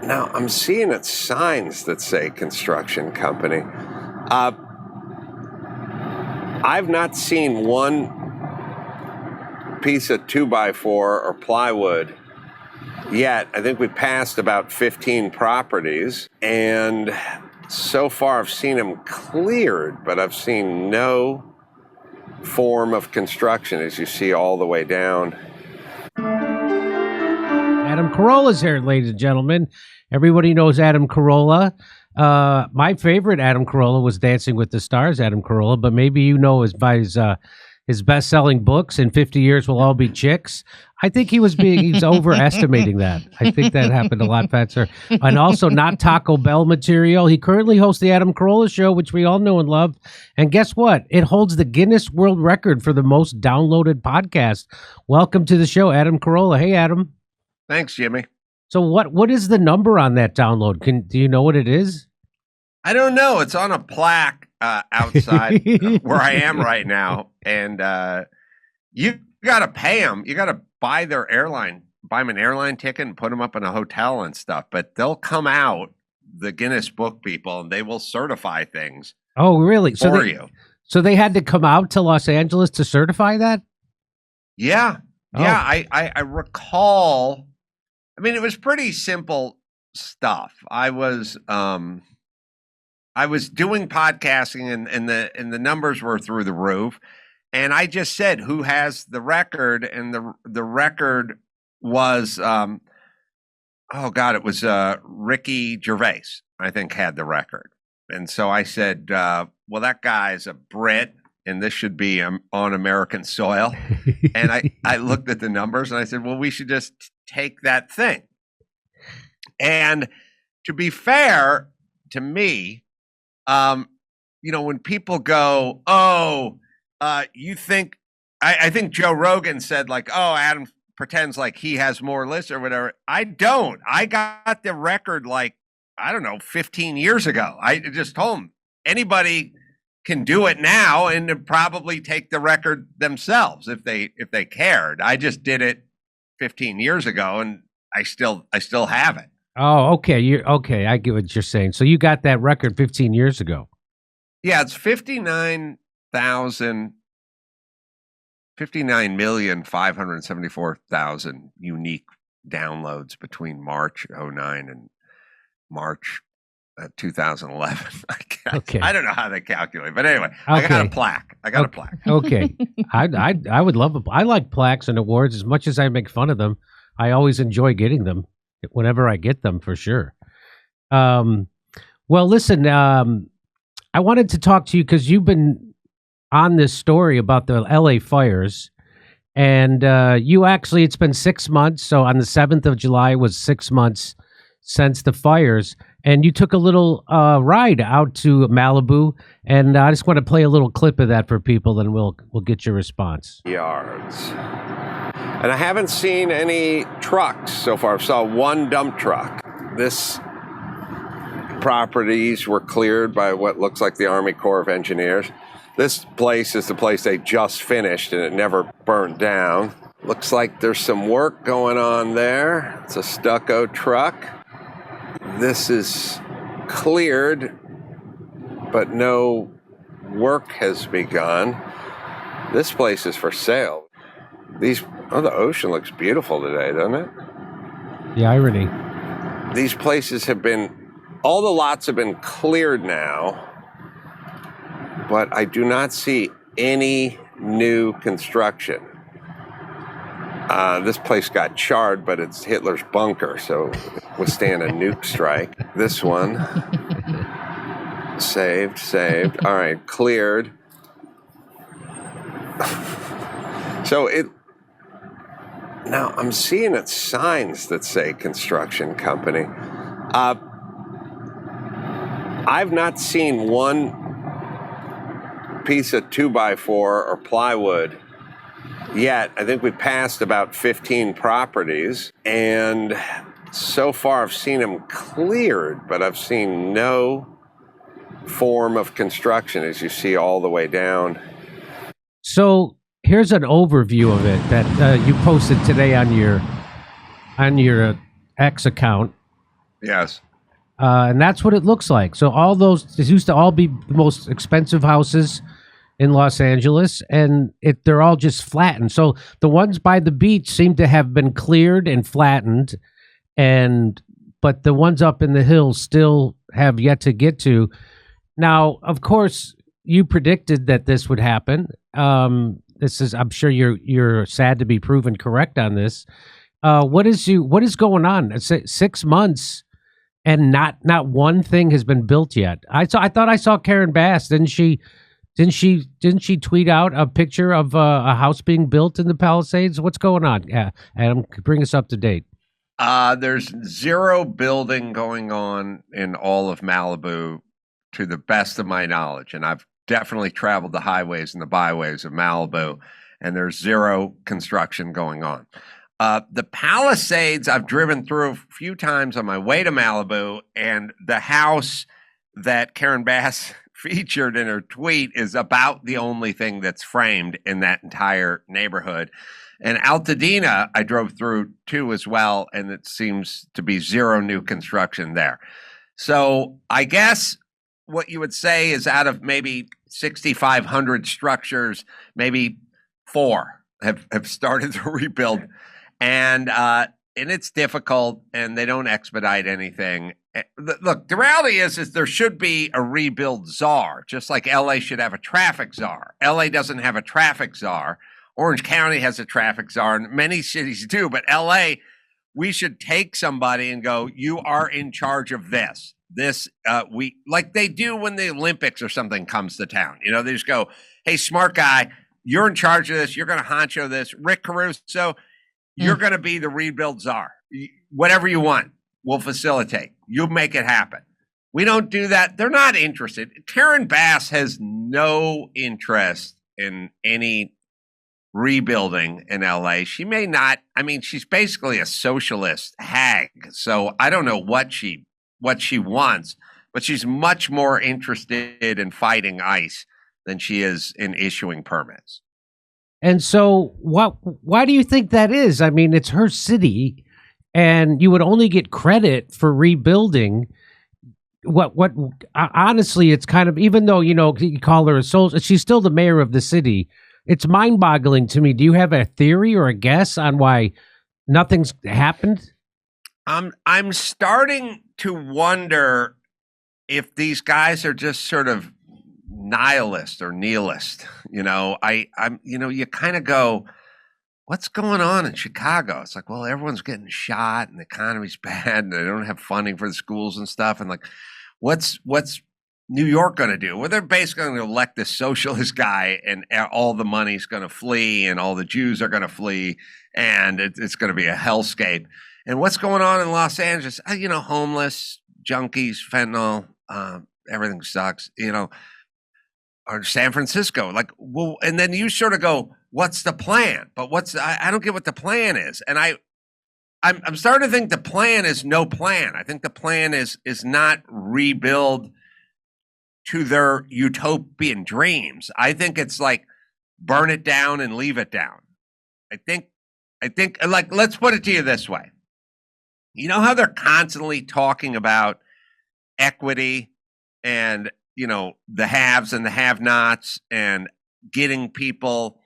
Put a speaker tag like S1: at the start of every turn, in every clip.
S1: Now, I'm seeing signs that say construction company. I've not seen one piece of 2x4 or plywood yet. I think we passed about 15 properties, and so far I've seen them cleared, but I've seen no form of construction, as you see all the way down.
S2: Adam Carolla's here, ladies and gentlemen. Everybody knows Adam Carolla. My favorite Adam Carolla was Dancing with the Stars, Adam Carolla, but maybe you know by his best-selling books, In 50 Years We'll All Be Chicks. I think he's overestimating that. I think that happened a lot faster. And also not Taco Bell material. He currently hosts the Adam Carolla Show, which we all know and love. And guess what? It holds the Guinness World Record for the most downloaded podcast. Welcome to the show, Adam Carolla. Hey, Adam.
S1: Thanks, Jimmy.
S2: So what is the number on that download? Do you know what it is?
S1: I don't know. It's on a plaque outside where I am right now. And you got to pay them. You got to buy them an airline ticket and put them up in a hotel and stuff. But they'll come out, the Guinness Book people, and they will certify things.
S2: Oh, really?
S1: For you.
S2: So they had to come out to Los Angeles to certify that?
S1: Yeah.
S2: Oh.
S1: Yeah, I recall. I mean, it was pretty simple stuff. I was doing podcasting, and the numbers were through the roof. And I just said, who has the record? And the record was, it was Ricky Gervais, I think, had the record. And so I said, well, that guy's a Brit, and this should be on American soil. And I looked at the numbers, and I said, well, we should just take that thing. And to be fair to me, when people go, you think, I think Joe Rogan said, like, oh, Adam pretends like he has more lists or whatever. I don't. I got the record, 15 years ago. I just told him anybody can do it now and probably take the record themselves if they cared. I just did it 15 years ago, and I still have it.
S2: Oh, okay. I get what you're saying. So you got that record 15 years ago.
S1: Yeah, it's 59,574,000 unique downloads between March 2009 and March 2011. I guess.
S2: Okay.
S1: I don't know how they calculate, but anyway,
S2: Okay.
S1: I got a plaque.
S2: Okay. I would love I like plaques and awards as much as I make fun of them. I always enjoy getting them whenever I get them, for sure. Well, listen, I wanted to talk to you because you've been on this story about the LA fires, and it's been 6 months. So on the 7th of July was 6 months since the fires, and you took a little ride out to Malibu, and I just want to play a little clip of that for people, and we'll get your response.
S1: Yards. And I haven't seen any trucks so far. I saw one dump truck. This properties were cleared by what looks like the Army Corps of Engineers. This place is the place they just finished, and it never burned down. Looks like there's some work going on there. It's a stucco truck. This is cleared, but no work has begun. This place is for sale. The ocean looks beautiful today, doesn't it?
S2: The irony.
S1: These places all the lots have been cleared now, but I do not see any new construction. This place got charred, but it's Hitler's bunker, so withstand a nuke strike. This one, saved. All right, cleared. Now I'm seeing signs that say construction company. I've not seen one piece of 2x4 or plywood yet. I think we passed about 15 properties, and so far I've seen them cleared, but I've seen no form of construction, as you see all the way down.
S2: So here's an overview of it that you posted today on your X account.
S1: Yes.
S2: And that's what it looks like. So all those, this used to all be the most expensive houses in Los Angeles, and they're all just flattened. So the ones by the beach seem to have been cleared and flattened, but the ones up in the hills still have yet to get to. Now, of course, you predicted that this would happen. I'm sure you're sad to be proven correct on this. What is going on? It's 6 months. And not one thing has been built yet. I thought I saw Karen Bass. Didn't she tweet out a picture of a house being built in the Palisades? What's going on? Yeah, Adam, bring us up to date.
S1: There's zero building going on in all of Malibu, to the best of my knowledge, and I've definitely traveled the highways and the byways of Malibu, and there's zero construction going on. The Palisades, I've driven through a few times on my way to Malibu, and the house that Karen Bass featured in her tweet is about the only thing that's framed in that entire neighborhood. And Altadena, I drove through too as well, and it seems to be zero new construction there. So I guess what you would say is out of maybe 6,500 structures, maybe 4 have started to rebuild. And it's difficult, and they don't expedite anything. Look, the reality is there should be a rebuild czar, just like LA should have a traffic czar. LA doesn't have a traffic czar. Orange County has a traffic czar, and many cities do. But LA, we should take somebody and go, you are in charge of this. We like they do when the Olympics or something comes to town. You know, they just go, hey, smart guy, you're in charge of this. You're going to honcho this. Rick Caruso, you're going to be the rebuild czar. Whatever you want, we'll facilitate. You'll make it happen. We don't do that. They're not interested. Karen Bass has no interest in any rebuilding in LA. She may not. I mean, she's basically a socialist hag. So I don't know what she wants, but she's much more interested in fighting ICE than she is in issuing permits.
S2: And so why do you think that is? I mean, it's her city, and you would only get credit for rebuilding. Honestly, it's kind of, even though, you call her a soul, she's still the mayor of the city. It's mind-boggling to me. Do you have a theory or a guess on why nothing's happened?
S1: I'm starting to wonder if these guys are just sort of nihilist or nihilist. You kind of go, what's going on in Chicago? It's like, well, everyone's getting shot and the economy's bad and they don't have funding for the schools and stuff. And like, what's New York going to do? Well, they're basically going to elect this socialist guy, and all the money's going to flee, and all the Jews are going to flee, and it's going to be a hellscape. And what's going on in Los Angeles? Homeless, junkies, fentanyl, everything sucks. Or San Francisco, and then you sort of go, what's the plan? But I don't get what the plan is. And I'm starting to think the plan is no plan. I think the plan is not rebuild to their utopian dreams. I think it's like burn it down and leave it down. I think like, let's put it to you this way. You know how they're constantly talking about equity and, the haves and the have-nots and getting people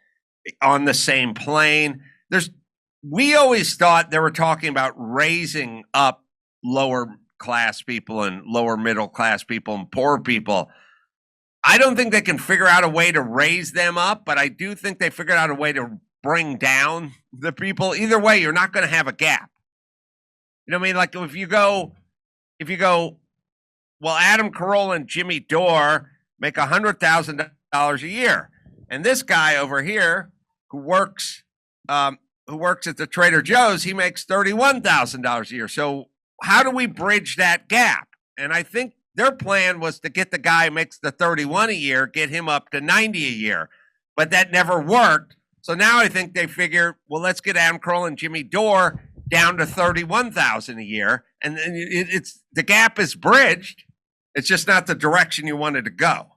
S1: on the same plane. We always thought they were talking about raising up lower class people and lower middle class people and poor people. I don't think they can figure out a way to raise them up, but I do think they figured out a way to bring down the people. Either way, you're not going to have a gap. You know what I mean? Like if you go, well, Adam Carolla and Jimmy Dore make $100,000 a year, and this guy over here who works at the Trader Joe's, he makes $31,000 a year. So how do we bridge that gap? And I think their plan was to get the guy who makes the 31 a year, get him up to 90 a year, but that never worked. So now I think they figure, well, let's get Adam Carolla and Jimmy Dore down to 31,000 a year, and then the gap is bridged. It's just not the direction you wanted to go.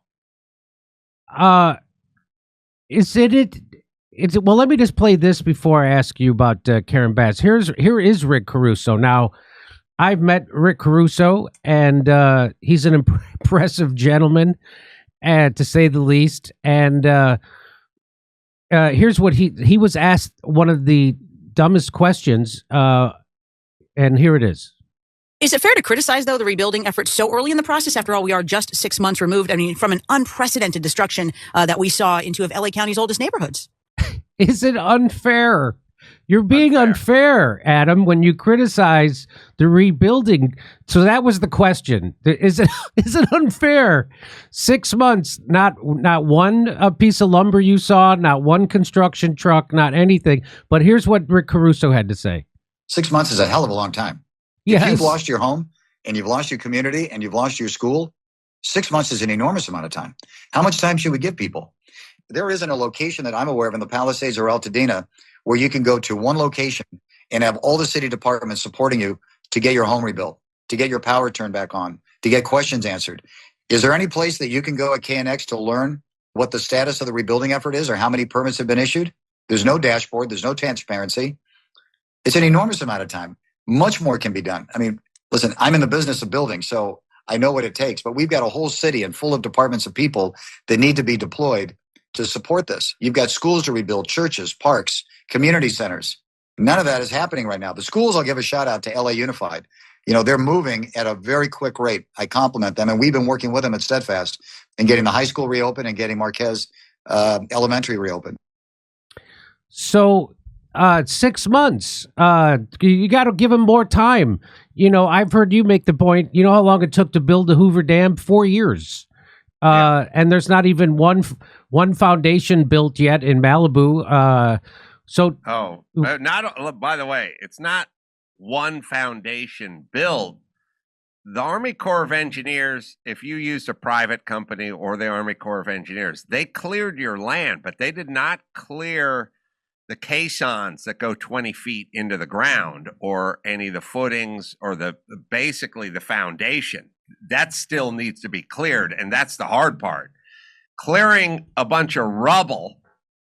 S2: Is it? Well, let me just play this before I ask you about Karen Bass. Here is Rick Caruso. Now, I've met Rick Caruso, and he's an impressive gentleman, to say the least. And here's what he was asked one of the dumbest questions, and here it is.
S3: Is it fair to criticize, though, the rebuilding effort so early in the process? After all, we are just 6 months removed, I mean, from an unprecedented destruction that we saw in two of LA County's oldest neighborhoods.
S2: Is it unfair? You're being unfair, Adam, when you criticize the rebuilding. So that was the question. Is it unfair? 6 months, not one piece of lumber you saw, not one construction truck, not anything. But here's what Rick Caruso had to say.
S4: 6 months is a hell of a long time.
S2: Yes.
S4: If you've lost your home and you've lost your community and you've lost your school, 6 months is an enormous amount of time. How much time should we give people? There isn't a location that I'm aware of in the Palisades or Altadena where you can go to one location and have all the city departments supporting you to get your home rebuilt, to get your power turned back on, to get questions answered. Is there any place that you can go at KNX to learn what the status of the rebuilding effort is or how many permits have been issued? There's no dashboard. There's no transparency. It's an enormous amount of time. Much more can be done. I mean, listen, I'm in the business of building, so I know what it takes, but we've got a whole city and full of departments of people that need to be deployed to support this. You've got schools to rebuild, churches, parks, community centers. None of that is happening right now. The schools, I'll give a shout out to LA Unified. You know, they're moving at a very quick rate. I compliment them. And we've been working with them at Steadfast and getting the high school reopened and getting Marquez Elementary reopened.
S2: So 6 months, you got to give them more time. You know, I've heard you make the point, you know how long it took to build the Hoover Dam? 4 years. And there's not even one foundation built yet in Malibu.
S1: By the way, it's not one foundation build. The Army Corps of Engineers, if you used a private company or the Army Corps of Engineers, they cleared your land, but they did not clear the caissons that go 20 feet into the ground or any of the footings or basically the foundation. That still needs to be cleared, and that's the hard part. Clearing a bunch of rubble,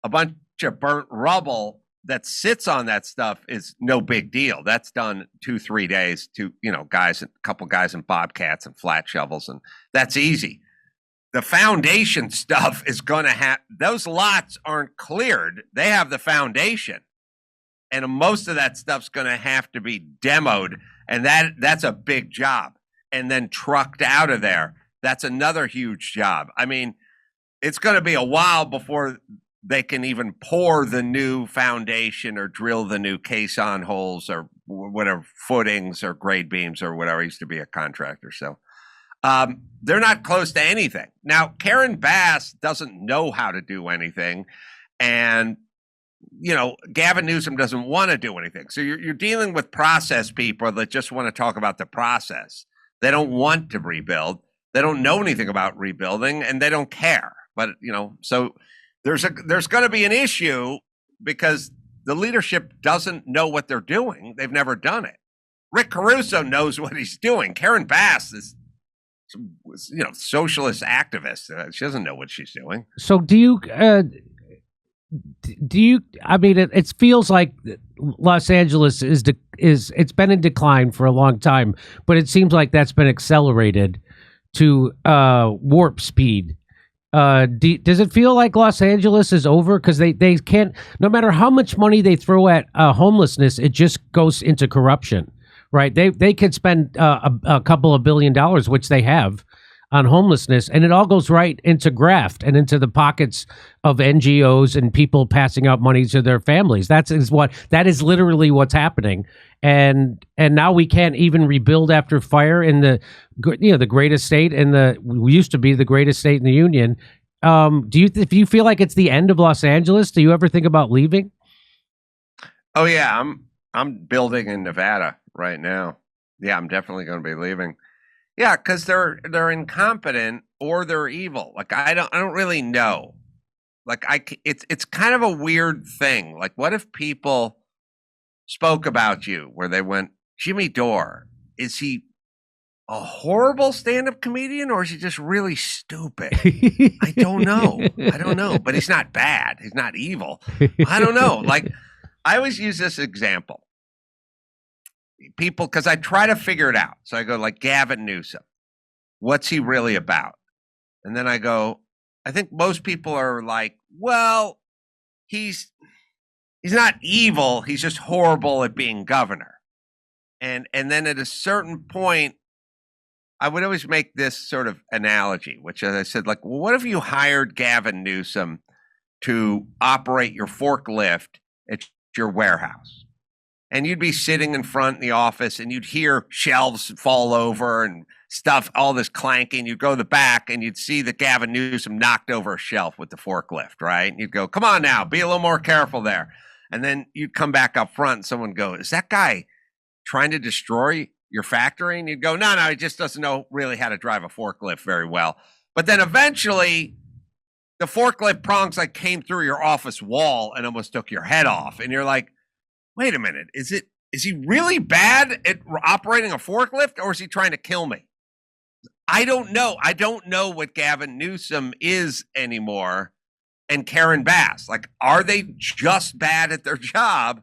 S1: a bunch of burnt rubble that sits on that stuff is no big deal. That's done 2-3 days to, a couple guys in bobcats and flat shovels, and that's easy. The foundation stuff is going to have, those lots aren't cleared. They have the foundation, and most of that stuff's going to have to be demoed, and that's a big job. And then trucked out of there. That's another huge job. I mean, it's going to be a while before they can even pour the new foundation or drill the new caisson holes or whatever, footings or grade beams or whatever. I used to be a contractor. So they're not close to anything. Now, Karen Bass doesn't know how to do anything. And, Gavin Newsom doesn't want to do anything. So you're dealing with process people that just want to talk about the process. They don't want to rebuild. They don't know anything about rebuilding, and they don't care. But, so there's going to be an issue because the leadership doesn't know what they're doing. They've never done it. Rick Caruso knows what he's doing. Karen Bass is, socialist activist. She doesn't know what she's doing.
S2: So do you, I mean, it feels like Los Angeles it's been in decline for a long time, but it seems like that's been accelerated to warp speed. Does it feel like Los Angeles is over? Because they can't, no matter how much money they throw at homelessness, it just goes into corruption, right? They could spend a couple of $1 billion, which they have, on homelessness, and it all goes right into graft and into the pockets of NGOs and people passing out money to their families. That is literally what's happening. And now we can't even rebuild after fire in the greatest state we used to be the greatest state in the union. If you feel like it's the end of Los Angeles, do you ever think about leaving?
S1: Oh yeah, I'm building in Nevada right now. Yeah, I'm definitely going to be leaving. Yeah, because they're incompetent or they're evil. Like I don't really know. Like it's kind of a weird thing. Like what if people spoke about you where they went, Jimmy Dore, is he a horrible stand-up comedian or is he just really stupid? I don't know. But he's not bad. He's not evil. I don't know. Like I always use this example. people, because I try to figure it out. So I go like Gavin Newsom. What's he really about? And then I go, I think most people are like, well, he's not evil. He's just horrible at being governor. And then at a certain point, I would always make this sort of analogy, which as I said, like, well, what if you hired Gavin Newsom to operate your forklift at your warehouse? And you'd be sitting in front in the office and you'd hear shelves fall over and stuff, all this clanking. You'd go to the back and you'd see that Gavin Newsom knocked over a shelf with the forklift, right? And you'd go, come on now, be a little more careful there. And then you'd come back up front and someone would go, is that guy trying to destroy your factory? And you'd go, no, he just doesn't know really how to drive a forklift very well. But then eventually the forklift prongs like came through your office wall and almost took your head off. And you're like, wait a minute, is he really bad at operating a forklift, or is he trying to kill me? I don't know. I don't know what Gavin Newsom is anymore. And Karen Bass, like, are they just bad at their job,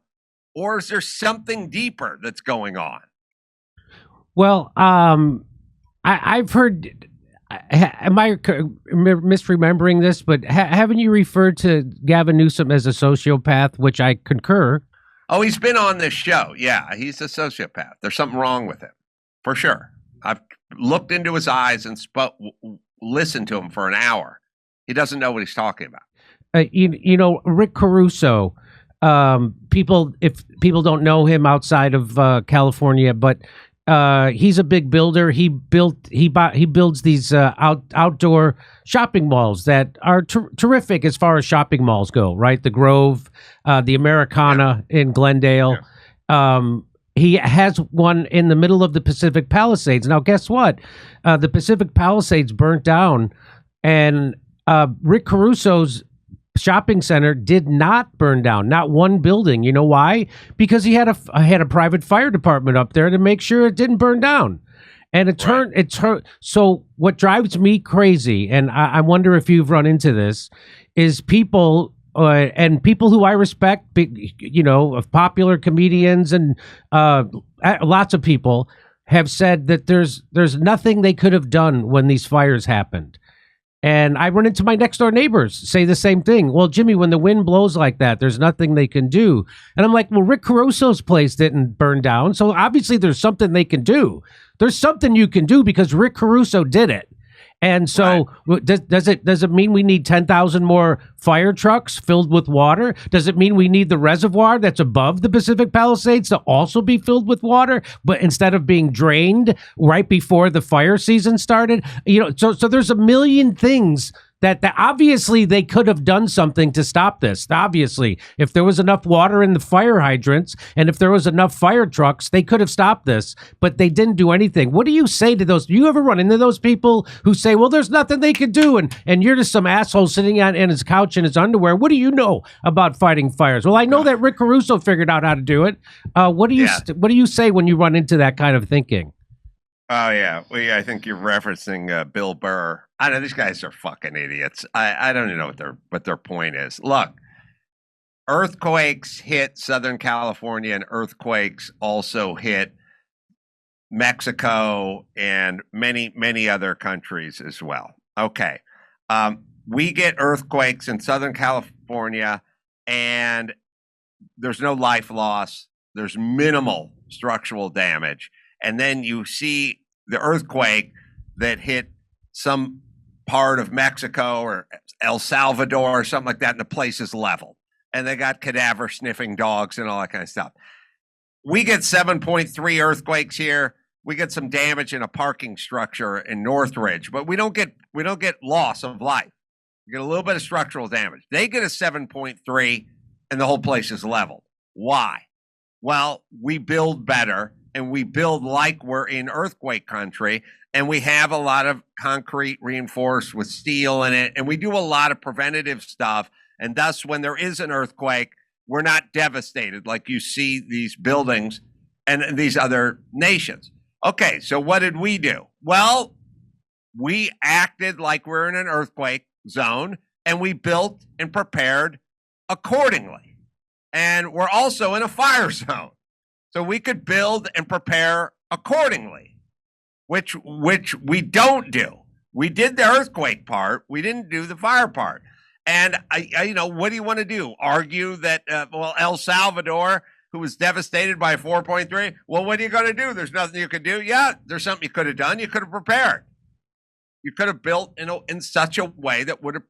S1: or is there something deeper that's going on?
S2: Well, I've heard. Am I misremembering this? But haven't you referred to Gavin Newsom as a sociopath, which I concur?
S1: Oh, he's been on this show. Yeah, he's a sociopath. There's something wrong with him, for sure. I've looked into his eyes and listened to him for an hour. He doesn't know what he's talking about.
S2: You know, Rick Caruso. If people don't know him outside of California, but he's a big builder. He builds these outdoor shopping malls that are terrific as far as shopping malls go, right? The Grove, the Americana in Glendale. Yeah. He has one in the middle of the Pacific Palisades. Now, guess what? The Pacific Palisades burnt down, and Rick Caruso's shopping center did not burn down, not one building. You know why? Because he had a private fire department up there to make sure it didn't burn down. And it turned. So what drives me crazy, and I wonder if you've run into this, is people and people who I respect, you know, of popular comedians and lots of people have said that there's nothing they could have done when these fires happened. And I run into my next door neighbors say the same thing. Well, Jimmy, when the wind blows like that, there's nothing they can do. And I'm like, well, Rick Caruso's place didn't burn down. So obviously there's something they can do. There's something you can do because Rick Caruso did it. And so does it mean we need 10,000 more fire trucks filled with water? Does it mean we need the reservoir that's above the Pacific Palisades to also be filled with water, but instead of being drained right before the fire season started? You know, so there's a million things that obviously they could have done something to stop this. Obviously, if there was enough water in the fire hydrants and if there was enough fire trucks, they could have stopped this, but they didn't do anything. What do you say to those? Do you ever run into those people who say, well, there's nothing they could do, and you're just some asshole sitting on his couch in his underwear? What do you know about fighting fires? Well, I know that Rick Caruso figured out how to do it. What do you say when you run into that kind of thinking?
S1: Oh, yeah. Well, yeah, I think you're referencing Bill Burr. I know these guys are fucking idiots. I don't even know what their point is. Look, earthquakes hit Southern California, and earthquakes also hit Mexico and many, many other countries as well. Okay. We get earthquakes in Southern California, and there's no life loss. There's minimal structural damage. And then you see the earthquake that hit some part of Mexico or El Salvador or something like that, and the place is leveled. And they got cadaver sniffing dogs and all that kind of stuff. We get 7.3 earthquakes here. We get some damage in a parking structure in Northridge, but we don't get loss of life. We get a little bit of structural damage. They get a 7.3 and the whole place is leveled. Why? Well, we build better. And we build like we're in earthquake country, and we have a lot of concrete reinforced with steel in it, and we do a lot of preventative stuff. And thus, when there is an earthquake, we're not devastated like you see these buildings and these other nations. Okay, so what did we do? Well, we acted like we're in an earthquake zone, and we built and prepared accordingly. And we're also in a fire zone. So we could build and prepare accordingly, which we don't do. We did the earthquake part. We didn't do the fire part. And I what do you want to do? Argue that, El Salvador, who was devastated by 4.3, well, what are you going to do? There's nothing you could do. Yeah, there's something you could have done. You could have prepared. You could have built in such a way that would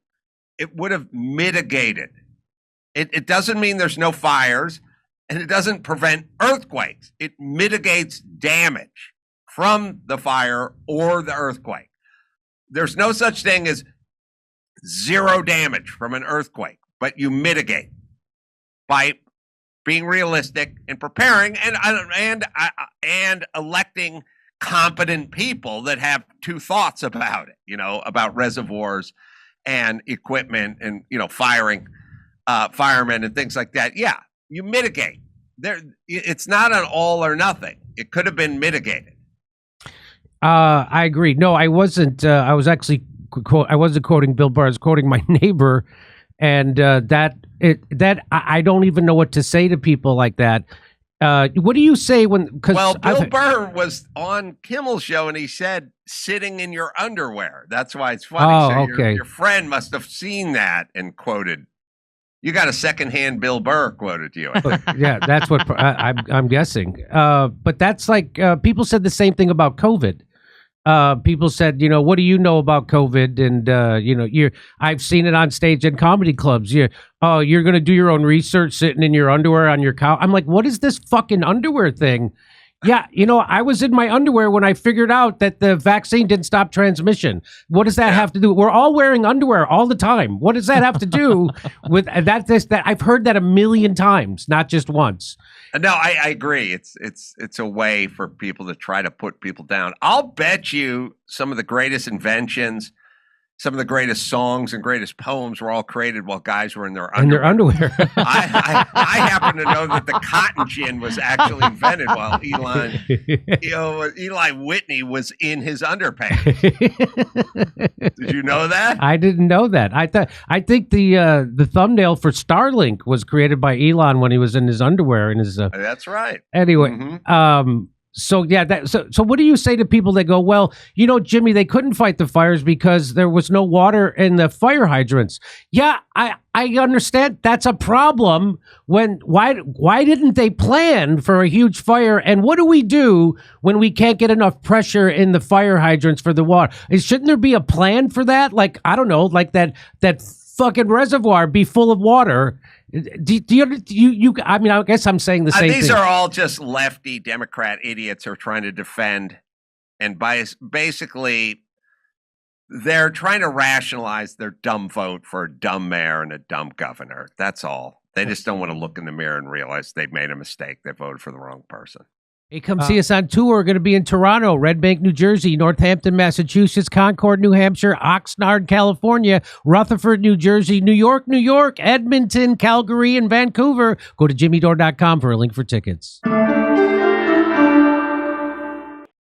S1: have mitigated. It doesn't mean there's no fires, and it doesn't prevent earthquakes. It mitigates damage from the fire or the earthquake. There's no such thing as zero damage from an earthquake, but you mitigate by being realistic and preparing and electing competent people that have two thoughts about it, about reservoirs and equipment and, firing firemen and things like that. Yeah, you mitigate. It's not an all or nothing. It could have been mitigated.
S2: I agree. No, I wasn't. I wasn't quoting Bill Burr. I was quoting my neighbor, and I don't even know what to say to people like that. What do you say when?
S1: Bill Burr was on Kimmel's show, and he said, "Sitting in your underwear." That's why it's funny.
S2: Oh,
S1: so
S2: okay.
S1: Your friend must have seen that and quoted. You got a secondhand Bill Burr quoted to you.
S2: Yeah, that's what I'm guessing. But that's like people said the same thing about COVID. People said, what do you know about COVID? And I've seen it on stage in comedy clubs. You're going to do your own research sitting in your underwear on your couch. I'm like, what is this fucking underwear thing? Yeah, I was in my underwear when I figured out that the vaccine didn't stop transmission. What does that have to do? We're all wearing underwear all the time. What does that have to do with that? I've heard that a million times, not just once.
S1: No, I agree. It's a way for people to try to put people down. I'll bet you some of the greatest inventions, some of the greatest songs and greatest poems were all created while guys were in their underwear. I happen to know that the cotton gin was actually invented while Eli Whitney was in his underpants. Did you know that?
S2: I didn't know that. I think the thumbnail for Starlink was created by Elon when he was in his underwear in his.
S1: That's right.
S2: Anyway, So yeah, so what do you say to people that go, well, Jimmy, they couldn't fight the fires because there was no water in the fire hydrants. Yeah, I understand that's a problem. Why didn't they plan for a huge fire? And what do we do when we can't get enough pressure in the fire hydrants for the water? Shouldn't there be a plan for that? Like, I don't know, like that fucking reservoir be full of water. I mean, I guess I'm saying the same thing.
S1: These are all just lefty Democrat idiots who are trying to defend, and basically they're trying to rationalize their dumb vote for a dumb mayor and a dumb governor. That's all. They just don't want to look in the mirror and realize they've made a mistake. They voted for the wrong person.
S2: Hey, come see us on tour. We're going to be in Toronto, Red Bank, New Jersey, Northampton, Massachusetts, Concord, New Hampshire, Oxnard, California, Rutherford, New Jersey, New York, Edmonton, Calgary, and Vancouver. Go to jimmydore.com for a link for tickets.